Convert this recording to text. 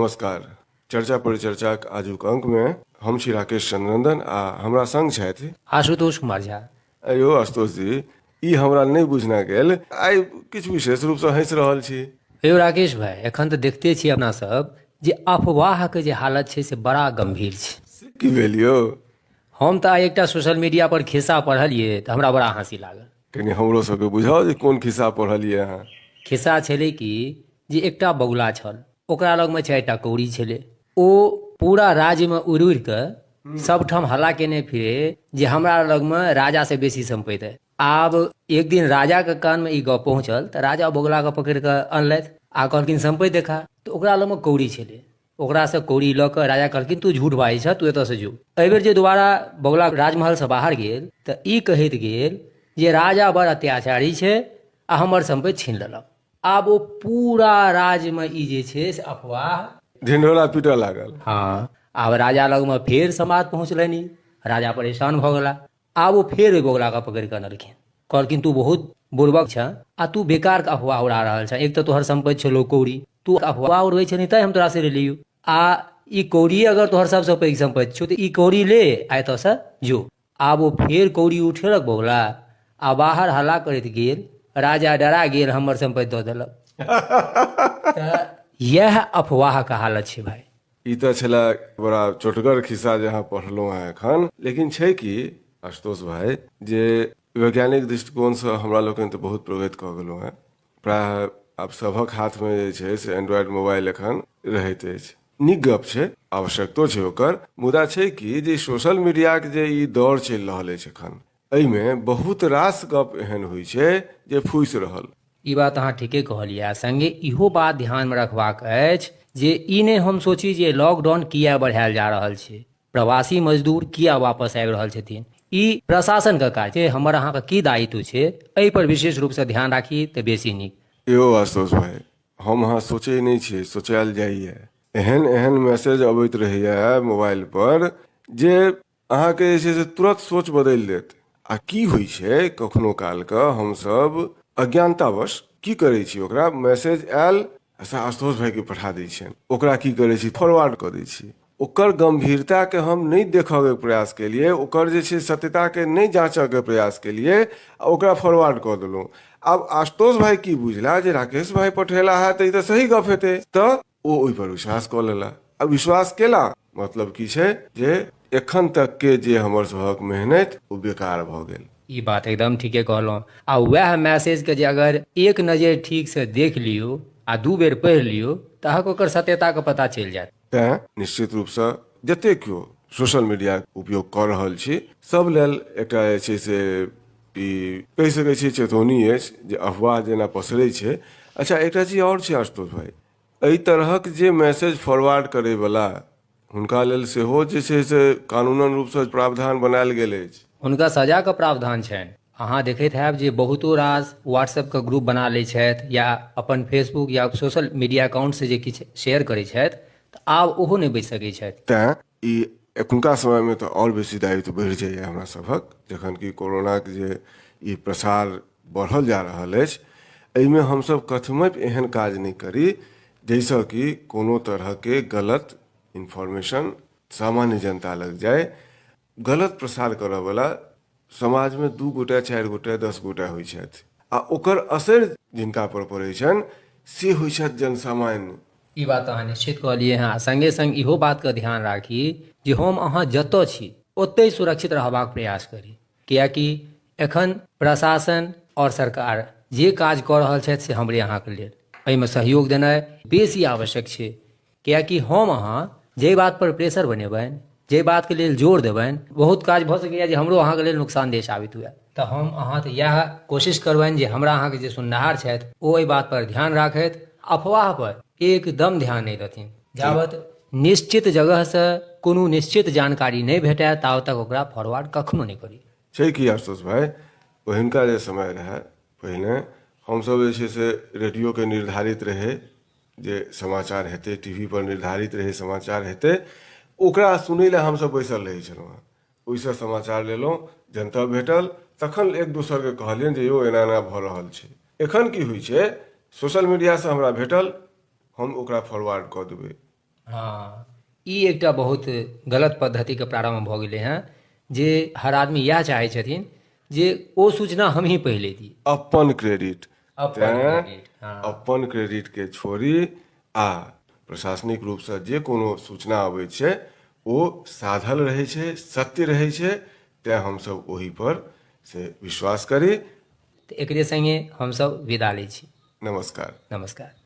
नमस्कार। चर्चा परिचर्चाक आजुक अंक में हम छी राकेश चंद्रनंदन आ हमरा संग छथि आशुतोष कुमार झा। यौ आशुतोष जी, ई हमरा नहीं बुझना गेल, आइ किछु विशेष रूप से हंसि रहल छी। यौ राकेश भाई, एखन तऽ देखते छी अपना सब जे अफवाहके जे हालत छै से बड़ा गंभीर छै। से की भेल यौ? हम तऽ आइ एकटा सोशल मीडिया पर खिस्सा पढ़लियै तऽ हमरा बड़ा हंसी लागल। कनि हमरो सबके बुझाओ जे कोन खिस्सा पढ़लियै अहाँ। खिस्सा छलै कि जे एकटा बगुला छल, ओकरा लगमे 4टा कौड़ी छलै। ओ पूरा राज्यमे उड़ि उड़ि कऽ सबठाम हल्ला केने फिरे जे हमरा लगमे राजा से बेसी संपत्ति है। आब एक दिन राजा के कान में ई गप पहुंचल तऽ राजा बगुला के पकड़ि कऽ अनलथि आ कहलखिन संपत्ति देखा। तऽ ओकरा लगमे कौड़ी छलै। ओकरासँ कौड़ी लऽ कऽ राजा कहलखिन तू झूठ बाजै छह, तू एतऽसँ जो। एहिबेर जे दोबारा बगुला राजमहलसँ बाहर गेल तऽ ई कहैत गेल जे राजा बड़ अत्याचारी छै आ हमर संपत्ति छीन लेलक। आब ओ पूरा राज्यमे ई जे छै से अफवाह ढिंढोरा पीटऽ लागल। हाँ, आब राजा लगमे फेर समाद पहुँचलनि। राजा परेशान भऽ गेला। आब ओ फेर ओहि बगुलाके पकड़ि कऽ अनलखिन। कहलखिन तू बहुत बुड़बक छह आ तू बेकार के अफवाह उड़ा रहल छह। एक तऽ तोहर संपत्ति छलो कौड़ी, तू अफवाह उड़बै छही तैं हम तोरा से लेलियौ। आ ई कौड़ी अगर तोहर सबसँ पैघ संपत्ति छौ तऽ ई कौड़ी ले आ एतऽसँ जो। आब ओ फेर कौड़ी उठेलक बगुला आ बाहर हल्ला करैत गेल। राजा डरा गेल, हमर संपत्ति दऽ देलक। तऽ यह अफवाह के हालत छै भाई। ई तऽ छला बड़ा चोटगर खिस्सा जे अहाँ पढ़लहुँ हैं एखन, लेकिन छै कि आशुतोष भाई जे वैज्ञानिक दृष्टिकोणसँ हमरा लोकनि तऽ बहुत प्रगति कऽ गेलहुँ हैं। प्राय आब सभक हाथमे जे छै से एंड्रॉयड मोबाइल एखन रहैत अछि। नीक गप छै, आवश्यकतो छै ओकर। मुदा छै कि जे सोशल मीडियाके जे ई दौर चलि रहल अछि एखन, एहिमे बहुत रास गप एहन होइ छै जे फूसि रहल। ई बात अहाँ ठीके कहलियै। आ संगे इहो बात ध्यानमे रखबाक अछि जे ई नहि हम सोची जे लॉकडाउन किया बढ़ायल जा रहल छै, प्रवासी मजदूर किया वापस आबि रहल छथिन। ई प्रशासनके काज छै। हमर अहाँके की दायित्व छै, एहि पर विशेष रूपसँ ध्यान राखी तऽ बेसी नीक। यौ आशुतोष भाई, हम अहाँ सोचै नहि छियै, सोचायल जाइए। एहन एहन मैसेज अबैत रहैए मोबाइल पर जे अहाँके जे छै से तुरंत सोच बदलि देत। आ की होइ छै कखनो कालके हमसब अज्ञानतावश की करै छी, ओकरा मैसेज आयल आशुतोष भाईके पठा दै छियनि, ओकरा की करै छी फॉरवर्ड कऽ दै छी। ओकर गंभीरताके हम नहीं देखऽके प्रयास केलिए, ओकर जे छै सत्यताके नहीं जाँचऽके प्रयास केलिए आ ओकरा फॉरवर्ड कऽ देलहुँ। आब आशुतोष भाई की बुझला जे राकेश भाई पठेला है तऽ ई तऽ सही गप हेतै, तऽ ओ ओहि पर विश्वास कऽ लेला। आ विश्वास केला मतलब की छै जे एखन तक के जे हमर सबहक मेहनत ओ बेकार भऽ गेल। ई बात एकदम ठीके कहलहुँ। आ वएह मैसेजके जे अगर एक नजर ठीकसँ देख लियौ आ 2 बेर पढ़ि लियौ तऽ अहाँके ओकर सत्यताके पता चलि जायत। तेँ निश्चित रूपसँ जतेक केओ सोशल मीडिया उपयोग कऽ रहल छी सब लेल एकटा जे छै से ई कहि सकै छी चेतौनी अछि जे अफवाह जेना पसरै छै। अच्छा, एकटा चीज आओर छै आशुतोष भाई, एहि तरहक जे मैसेज फॉरवर्ड करैवला हुनका लेल सेहो जे छै से कानूनन रूपसँ प्रावधान बनायल गेल अछि। हुनका सजाके प्रावधान छनि। अहाँ देखैत हैब जे बहुतो रास व्हाट्सएपके ग्रुप बना लै छथि या अपन फेसबुक या सोशल मीडिया अकाउंटसँ जे किछु शेयर करै छथि तऽ आब ओहो नहि बचि सकै छथि। तेँ ई एखुनका समयमे तऽ आओर बेसी दायित्व बढ़ि जाइए हमरा सभक, जखन कि कोरोनाके जे ई प्रसार बढ़ल जा रहल अछि। एहिमे हमसब कथमपि एहन काज नहीं करी जाहिसँ कि कोनो तरहके गलत इन्फॉर्मेशन सामान्य जनता लग जाए। गलत प्रसार करऽवला समाजमे 2 गोटे 4 गोटे 10 गोटे होइ छथि आ ओकर असर जिनका पर पड़ै छनि से होइ छथि जनसामान्य। ई बात अहाँ निश्चित कहलियै हँ। संगे संग इहो बातके ध्यान राखी जे हम अहाँ जतऽ छी ओतहि सुरक्षित रहबाक प्रयास करी। किएकि एखन प्रशासन और सरकार जे काज कऽ रहल छथि से हमरे अहाँके लेल एहिमे सहयोग देनाइ बेसी आवश्यक छै। किएकि हम अहाँ जे बात पर प्रेशर बनेबनि, जे बातके लेल जोर देबनि, बहुत काज भऽ सकैए जे हमरो अहाँके लेल नुकसानदेह साबित हुए। तऽ हम अहाँ तऽ इएह कोशिश करबनि जे हमरा अहाँके जे सुननिहार छथि ओ एहि बात पर ध्यान राखथि, अफवाह पर एकदम ध्यान नहीं देथिन। जाबत निश्चित जगहसँ कोनो निश्चित जानकारी नहीं भेटै ताबत तक ओकरा फॉरवर्ड कखनो नहीं करी। छै कि आशुतोष भाई, पहिनका जे समय रहै पहिने हमसब जे छै से रेडियोके निर्धारित रहै जे समाचार हेतै, टीवी पर निर्धारित रहै समाचार हेतै, ओकरा सुनै लए हमसब बैसल रहै छलहुँ हैं। ओहिसँ समाचार लेलहुँ, जनतब भेटल, तखन एक दोसरके कहलियनि जे यौ एना एना भऽ रहल छै। एखन की होइ छै, सोशल मीडियासँ हमरा भेटल, हम ओकरा फॉरवर्ड कऽ देबै। हाँ, ई एकटा बहुत गलत पद्धतिके प्रारम्भ भऽ गेलै हेँ, जे हर आदमी इएह चाहै छथिन जे ओ सूचना हम ही पहिले दी। अपन क्रेडिट अपन तेँ क्रेडिट, हाँ। अपन क्रेडिटके छोड़ी आ प्रशासनिक रूपसँ जे कोनो सूचना अबै छै ओ साधल रहै छै, सत्य रहै छै, तेँ हमसभ ओही पर से विश्वास करी। तऽ एकरे सङ्गे हमसभ विदा लै छी। नमस्कार। नमस्कार।